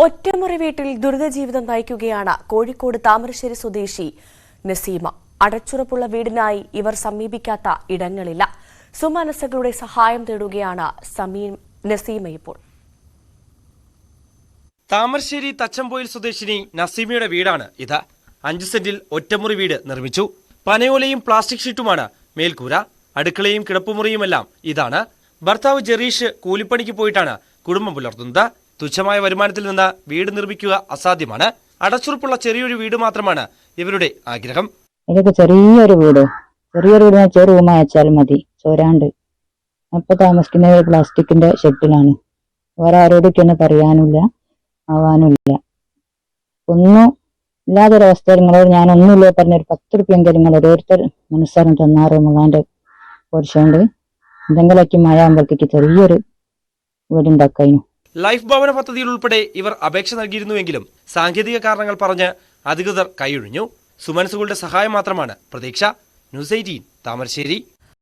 ഒറ്റമുറി വീട്ടിൽ ദുരിതജീവിതം നയിക്കുകയാണ് കോഴിക്കോട് താമരശ്ശേരി സ്വദേശി നസീമ. അടച്ചുറപ്പുള്ള വീടിനായി ഇവർ സമീപിക്കാത്ത ഇടങ്ങളില്ല. സുമനസ്സുകളുടെ സഹായം തേടുകയാണ് നസീമ ഇപ്പോൾ. താമരശ്ശേരി തച്ചമ്പോയിൽ സ്വദേശിനി നസീമയുടെ വീടാണ് ഇത്. 5 സെന്റിൽ ഒറ്റമുറി വീട് നിർമ്മിച്ചു. പനയോലയും പ്ലാസ്റ്റിക് ഷീറ്റുമാണ് മേൽക്കൂര. അടുക്കളയും കിടപ്പുമുറിയുമെല്ലാം ഇതാണ്. ഭർത്താവ് ജെറീഷ് കൂലിപ്പണിക്ക് പോയിട്ടാണ് കുടുംബം പുലർത്തുന്നത്. തുച്ഛമായ വരുമാനത്തിൽ നിന്ന് വീട് നിർമ്മിക്കുക അസാധ്യമാണ്. അടച്ചുറപ്പുള്ള ചെറിയൊരു വീട് മാത്രമാണ് ഇവരുടെ ആഗ്രഹം. ഇതൊക്കെ ചെറിയൊരു വീട് വെച്ചാൽ റൂം അയച്ചാൽ മതി. ചോരാണ്ട് അപ്പൊ താമസിക്കുന്ന പ്ലാസ്റ്റിക്കിന്റെ ഷെഡിലാണ്. വേറെ ആരോടൊക്കെയാണ് പറയാനില്ല, ആവാനുമില്ല. ഒന്നും ഇല്ലാത്തൊരവസ്ഥയിൽ നിങ്ങളോട് ഞാനൊന്നുമില്ല പറഞ്ഞൊരു 10 റുപ്യെങ്കിലും നിങ്ങൾ ഓരോരുത്തർ മനസ്സാരം തന്നാറ് മുളാന്റെ കുറച്ചുകൊണ്ട് എന്തെങ്കിലൊക്കെ മഴ ആകുമ്പോഴത്തേക്ക് ചെറിയൊരു വീടുണ്ടാക്കാനും. ലൈഫ് ഭവന പദ്ധതിയിൽ ഉൾപ്പെടെ ഇവർ അപേക്ഷ നൽകിയിരുന്നുവെങ്കിലും സാങ്കേതിക കാരണങ്ങൾ പറഞ്ഞ് അധികൃതർ കൈയൊഴിഞ്ഞു. സുമനസ്സുകളുടെ സഹായം മാത്രമാണ് പ്രതീക്ഷ. ന്യൂസ് 18 താമരശ്ശേരി.